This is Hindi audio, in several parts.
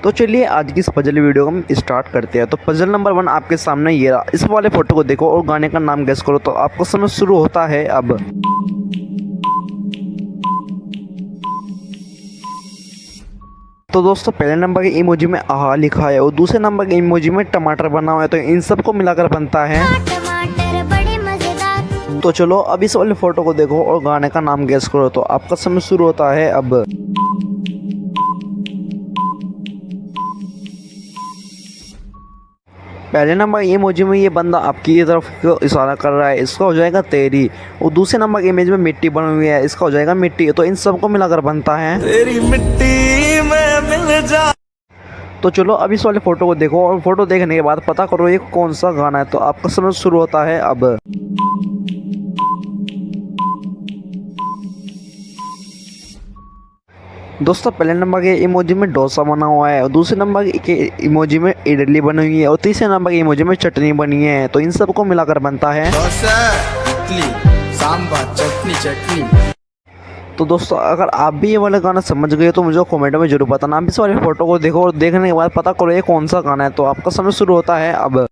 तो चलिए आज की इस पजल वीडियो को हम स्टार्ट करते हैं। तो पजल नंबर 1 आपके सामने ये रहा। इस वाले फोटो को देखो और गाने का नाम गेस करो। तो आपका समय शुरू होता है अब। तो दोस्तों पहले नंबर के इमोजी में आहा लिखा है और दूसरे नंबर के इमोजी में टमाटर बना हुआ है। तो इन सबको मिलाकर बनता है टमाटर बड़े मजेदार। तो चलो अब इस वाले फोटो को देखो और गाने का नाम गेस करो। तो आपका समय शुरू होता है अब। पहले नंबर इमोजी में ये बंदा आपकी तरफ इशारा कर रहा है, इसका हो जाएगा तेरी। और दूसरे नंबर इमेज में मिट्टी बनी हुई है, इसका हो जाएगा मिट्टी। तो इन सबको मिलाकर बनता है तेरी मिट्टी में मिल जा। तो चलो अब इस वाले फोटो को देखो और फोटो देखने के बाद पता करो ये कौन सा गाना है। तो आपका समय शुरू होता है अब। दोस्तों पहले नंबर के इमोजी में डोसा बना हुआ है और दूसरे नंबर के इमोजी में इडली बनी हुई है और तीसरे नंबर के इमोजी में चटनी बनी है। तो इन सबको मिलाकर बनता है डोसा, इडली, सांभर, चटनी चटनी। तो दोस्तों अगर आप भी ये वाला गाना समझ गए तो मुझे कमेंट में जरूर बताना। आप इस वाले फोटो को देखो और देखने के बाद पता करो ये कौन सा गाना है। तो आपका समय शुरू होता है अब।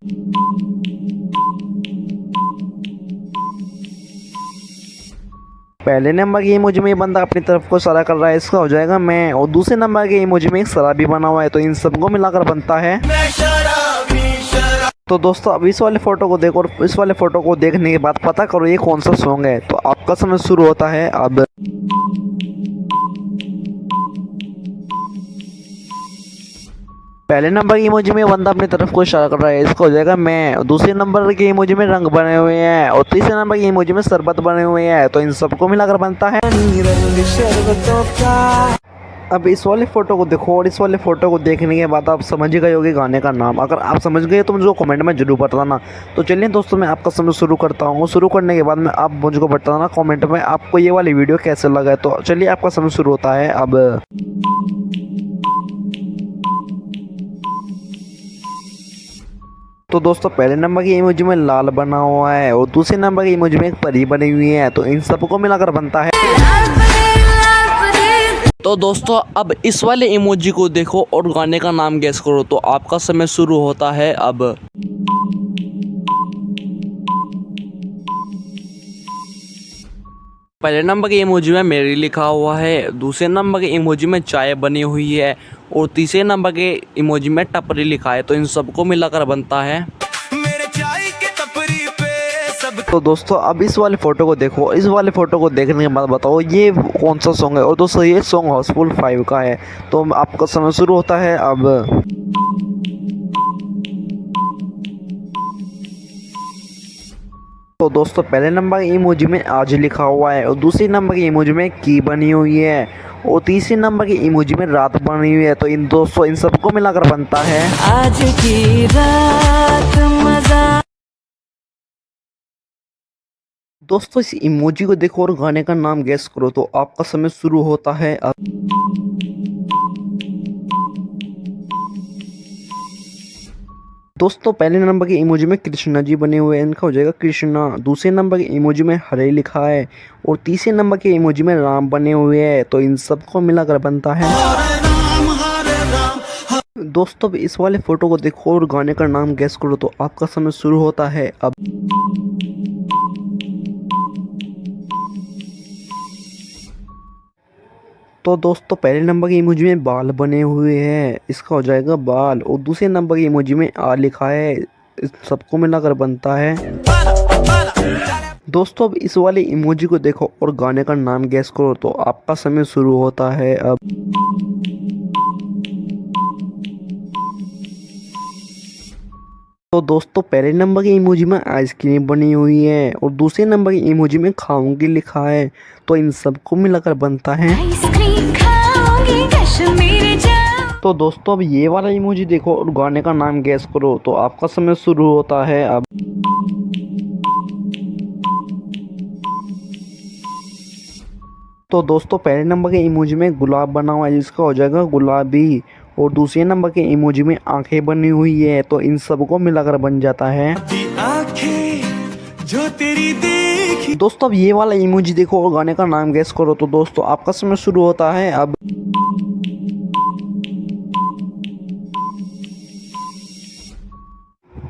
पहले नंबर के इमोजी में ये बंदा अपनी तरफ को इशारा कर रहा है, इसका हो जाएगा मैं। और दूसरे नंबर के इमोजी में एक शराबी बना हुआ है। तो इन सबको मिलाकर बनता है तो दोस्तों अब इस वाले फोटो को देखो और इस वाले फोटो को देखने के बाद पता करो ये कौन सा सॉन्ग है। तो आपका समय शुरू होता है अब। पहले नंबर की इमोजी में बंदा अपनी तरफ को इशारा कर रहा है, इसका हो जाएगा मैं। और दूसरे नंबर के इमोजी में रंग बने हुए हैं और तीसरे नंबर की इमोजी में शरबत बने हुए हैं। तो इन सबको मिलाकर बनता है रंग शरबतों का। अब इस वाले फोटो को देखो और इस वाले फोटो को देखने के बाद आप समझ ही गए होगे गाने का नाम। अगर आप समझ गए तो मुझको कमेंट में जरूर बताना। तो चलिए दोस्तों मैं आपका समय शुरू करता हूँ। शुरू करने के बाद में आप मुझको बताना कमेंट में आपको ये वाली वीडियो कैसे लगा है। तो चलिए आपका समय शुरू होता है अब। तो दोस्तों पहले नंबर की इमोजी में लाल बना हुआ है और दूसरे नंबर की इमोजी में एक परी बनी हुई है। तो इन सबको मिलाकर बनता है तो दोस्तों अब इस वाले इमोजी को देखो और गाने का नाम गेस करो। तो आपका समय शुरू होता है अब। पहले नंबर के इमोजी में मेरी लिखा हुआ है, दूसरे नंबर के इमोजी में चाय बनी हुई है और तीसरे नंबर के इमोजी में टपरी लिखा है। तो इन सबको मिलाकर बनता है मेरे चाय के टपरी पे सब। तो दोस्तों अब इस वाले फोटो को देखो, इस वाले फोटो को देखने के बाद बताओ ये कौन सा सॉन्ग है। और दोस्तों ये सॉन्ग हाउसफुल 5 का है। तो आपका समय शुरू होता है अब। तो दोस्तों पहले नंबर की इमोजी में आज लिखा हुआ है और दूसरे नंबर की इमोजी में की बनी हुई है और तीसरे नंबर की इमोजी में रात बनी हुई है। तो इन दोस्तों इन सबको मिलाकर बनता है आज की रात मजा। दोस्तों इस इमोजी को देखो और गाने का नाम गेस करो। तो आपका समय शुरू होता है अब। दोस्तों पहले नंबर के इमोजी में कृष्णा जी बने हुए हैं, इनका हो जाएगा कृष्णा। दूसरे नंबर के इमोजी में हरे लिखा है और तीसरे नंबर के इमोजी में राम बने हुए हैं। तो इन सबको मिलाकर बनता है दोस्तों इस वाले फोटो को देखो और गाने का नाम गेस करो। तो आपका समय शुरू होता है अब। तो दोस्तों पहले नंबर की इमोजी में बाल बने हुए हैं, इसका हो जाएगा बाल। और दूसरे नंबर की इमोजी में आ लिखा है, इस सबको मिलाकर बनता है दोस्तों अब इस वाले इमोजी को देखो और गाने का नाम गेस करो। तो आपका समय शुरू होता है अब। तो दोस्तों पहले नंबर की इमोजी में आइसक्रीम बनी हुई है और दूसरे नंबर की इमोजी में खाऊंगी लिखा है। तो इन सबको मिलाकर बनता है आइसक्रीम खाओगे कश्मीर जाओ। तो दोस्तों अब ये वाला इमोजी देखो और गाने का नाम गेस करो। तो आपका समय शुरू होता है अब। तो दोस्तों पहले नंबर के इमोजी में गुलाब बना हुआ है, जिसका हो जाएगा गुलाबी। और दूसरे नंबर के इमोजी में आंखें बनी हुई है। तो इन सबको मिलाकर बन जाता है आंखें जो तेरी देखी। दोस्तों अब ये वाला इमोजी देखो और गाने का नाम गेस करो। तो दोस्तों आपका समय शुरू होता है अब।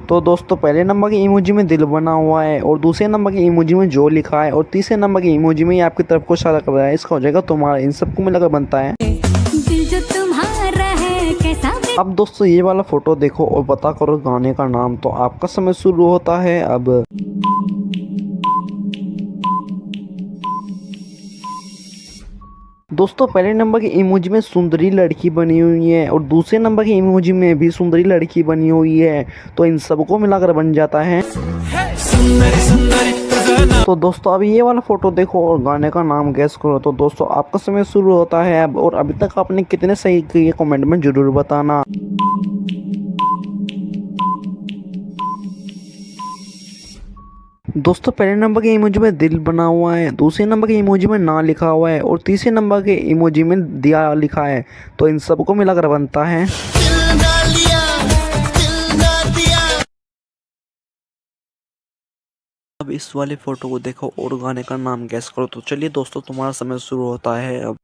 तो दोस्तों पहले नंबर के इमोजी में दिल बना हुआ है और दूसरे नंबर के इमोजी में जो लिखा है और तीसरे नंबर के इमोजी में ये आपकी तरफ को इशारा कर रहा है। इसका हो जाएगा तुम्हारा। इन सबको मिलाकर बनता है। दिल जो तुम्हारा है कैसा अब दोस्तों ये वाला फोटो देखो और पता करो गाने का नाम। तो आपका समय शुरू होता है अब। दोस्तों पहले नंबर के इमोजी में सुंदरी लड़की बनी हुई है और दूसरे नंबर के इमोजी में भी सुंदरी लड़की बनी हुई है। तो इन सबको मिलाकर बन जाता है। तो दोस्तों अभी ये वाला फोटो देखो और गाने का नाम गैस करो। तो दोस्तों आपका समय शुरू होता है अब। और अभी तक आपने कितने सही किए कमेंट में जरूर बताना। दोस्तों पहले नंबर के इमोजी में दिल बना हुआ है, दूसरे नंबर के इमोजी में ना लिखा हुआ है और तीसरे नंबर के इमोजी में दिया लिखा है। तो इन सबको मिलाकर बनता है। अब इस वाले फोटो को देखो और गाने का नाम गैस करो। तो चलिए दोस्तों तुम्हारा समय शुरू होता है अब।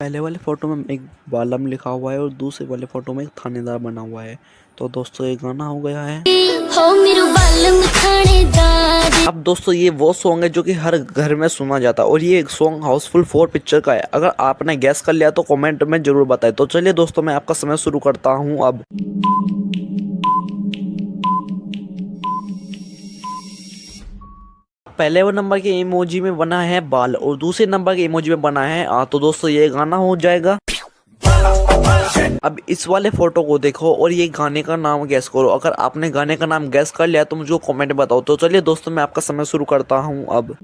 पहले वाले फोटो में एक बालम लिखा हुआ है और दूसरे वाले फोटो में एक थानेदार बना हुआ है। तो दोस्तों ये गाना हो गया है। हो मेरू बालम थानेदार। अब दोस्तों ये वो सॉन्ग है जो कि हर घर में सुना जाता है और ये एक सॉन्ग हाउसफुल 4 पिक्चर का है। अगर आपने गैस कर लिया तो कमेंट में जरूर बताएं। तो चलिए दोस्तों मैं आपका समय शुरू करता हूँ अब। पहले वो नंबर के इमोजी में बना है बाल और दूसरे नंबर के इमोजी में बना है तो दोस्तों ये गाना हो जाएगा। अब इस वाले फोटो को देखो और ये गाने का नाम गैस करो। अगर आपने गाने का नाम गैस कर लिया तो मुझे कमेंट में बताओ। तो चलिए दोस्तों मैं आपका समय शुरू करता हूँ अब।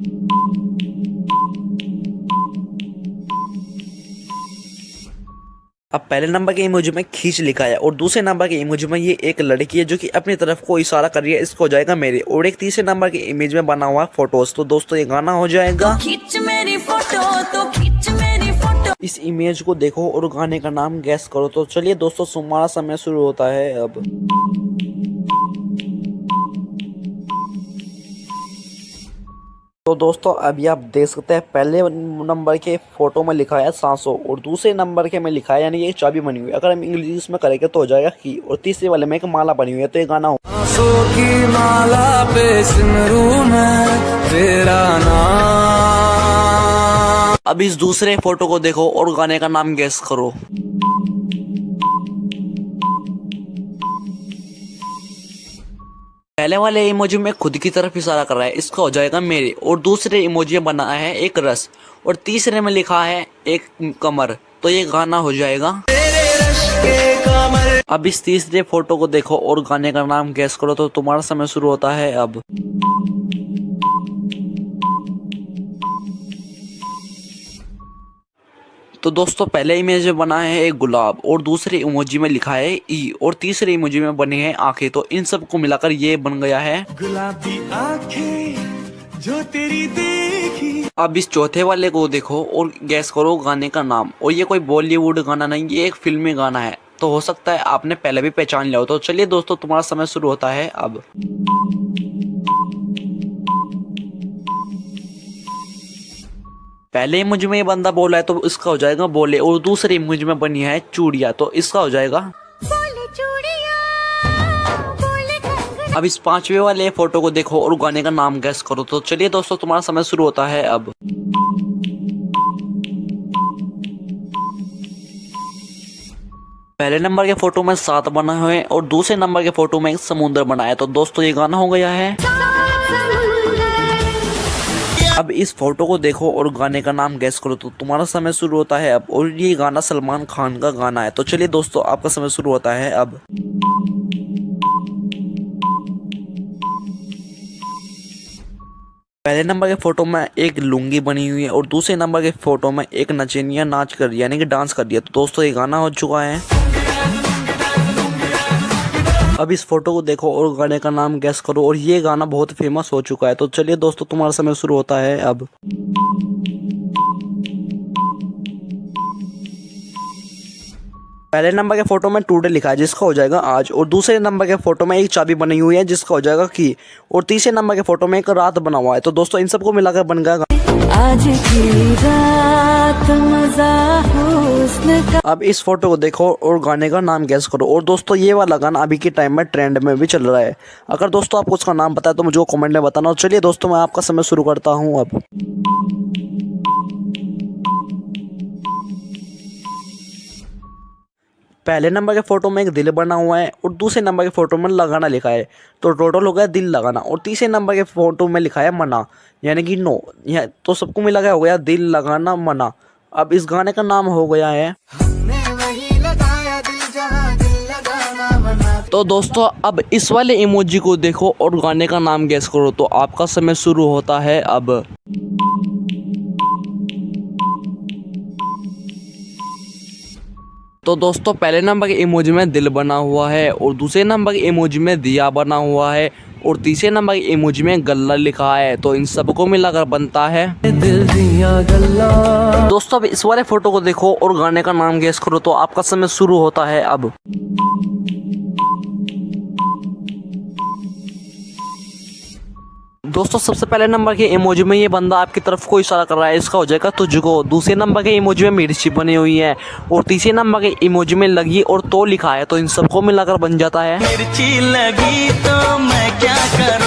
अब पहले नंबर के इमोजी में खींच लिखा है और दूसरे नंबर के इमोजी में ये एक लड़की है जो कि अपनी तरफ को इशारा कर रही है। इसको हो जाएगा मेरे। और एक तीसरे नंबर के इमेज में बना हुआ फोटोज। तो दोस्तों ये गाना हो जाएगा। खींच मेरी फोटो तो खींच मेरी फोटो। इस इमेज को देखो और गाने का नाम गैस करो। तो चलिए दोस्तों तुम्हारा समय शुरू होता है अब। तो दोस्तों अभी आप देख सकते हैं पहले नंबर के फोटो में लिखा है सांसों और दूसरे नंबर के में लिखा है यानी ये चाबी बनी हुई है। अगर हम इंग्लिश में करेंगे तो हो जाएगा की और तीसरे वाले में एक माला बनी हुई है। तो ये गाना हो की माला पे सिमरू में तेरा नाम। अब इस दूसरे फोटो को देखो और गाने का नाम गैस करो। पहले वाले इमोजी में खुद की तरफ इशारा कर रहा है। इसका हो जाएगा मेरे। और दूसरे इमोजी में बना है एक रस और तीसरे में लिखा है एक कमर। तो ये गाना हो जाएगा। अब इस तीसरे फोटो को देखो और गाने का नाम गैस करो। तो तुम्हारा समय शुरू होता है अब। तो दोस्तों पहले इमेज में बना है एक गुलाब और दूसरे इमोजी में लिखा है ई और तीसरे इमोजी में बनी है आंखें। तो इन सबको मिलाकर ये बन गया है गुलाबी आंखें जो तेरी देखी। अब इस चौथे वाले को देखो और गैस करो गाने का नाम। और ये कोई बॉलीवुड गाना नहीं, ये एक फिल्मी गाना है। तो हो सकता है आपने पहले भी पहचान लिया हो। तो चलिए दोस्तों तुम्हारा समय शुरू होता है अब। पहले इमेज में ये बंदा बोला है तो इसका हो जाएगा बोले और दूसरे इमेज में बनी है चूड़िया। तो इसका हो जाएगा बोले चूड़िया बोले घंघरा। अब इस पांचवे वाले फोटो को देखो और गाने का नाम गैस करो। तो चलिए दोस्तों तुम्हारा समय शुरू होता है अब। पहले नंबर के फोटो में 7 बना हुए हैं और दूसरे नंबर के फोटो में एक समुद्र बना है। तो दोस्तों ये गाना हो गया है। अब इस फोटो को देखो और गाने का नाम गैस करो। तो तुम्हारा समय शुरू होता है अब। और ये गाना सलमान खान का गाना है। तो चलिए दोस्तों आपका समय शुरू होता है अब। पहले नंबर के फोटो में एक लुंगी बनी हुई है और दूसरे नंबर के फोटो में एक नचनिया नाच कर रही है यानी कि डांस कर रही है। तो दोस्तों ये गाना हो चुका है। अब इस फोटो को देखो और गाने का नाम गैस करो। और ये गाना बहुत फेमस हो चुका है। तो चलिए दोस्तों तुम्हारा समय शुरू होता है अब। पहले नंबर के फोटो में टुडे लिखा है जिसका हो जाएगा आज। और दूसरे नंबर के फोटो में एक चाबी बनी हुई है जिसका हो जाएगा की। और तीसरे नंबर के फोटो में एक रात बना हुआ है। तो दोस्तों इन सबको मिलाकर बन गया आज की रात तमज़ा हुस्न का। अब इस फोटो को देखो और गाने का नाम गैस करो। और दोस्तों ये वाला गाना अभी के टाइम में ट्रेंड में भी चल रहा है। अगर दोस्तों आपको उसका नाम पता है तो मुझे कमेंट में बताना। और चलिए दोस्तों मैं आपका समय शुरू करता हूँ अब। पहले नंबर के फोटो में एक दिल बना हुआ है और दूसरे नंबर के फोटो में लगाना लिखा है, तो टोटल हो गया दिल लगाना। और तीसरे नंबर के फोटो में लिखा है मना, यानी कि नो। यह तो सबको मिला के हो गया दिल लगाना मना। अब इस गाने का नाम हो गया है। तो दोस्तों अब इस वाले इमोजी को देखो और गाने का नाम गैस करो। तो आपका समय शुरू होता है अब। तो दोस्तों पहले नंबर के इमोजी में दिल बना हुआ है और दूसरे नंबर के इमोजी में दिया बना हुआ है और तीसरे नंबर के इमोजी में गल्ला लिखा है। तो इन सबको मिलाकर बनता है दिल दिया गल्ला। दोस्तों अब इस वाले फोटो को देखो और गाने का नाम गैस करो। तो आपका समय शुरू होता है अब। दोस्तों सबसे पहले नंबर के इमोजी में ये बंदा आपकी तरफ को इशारा कर रहा है, इसका हो जाएगा तुझको। दूसरे नंबर के इमोजी में मिर्ची बनी हुई है और तीसरे नंबर के इमोजी में लगी और तो लिखा है। तो इन सबको मिलाकर बन जाता है मिर्ची लगी तो मैं क्या करूं।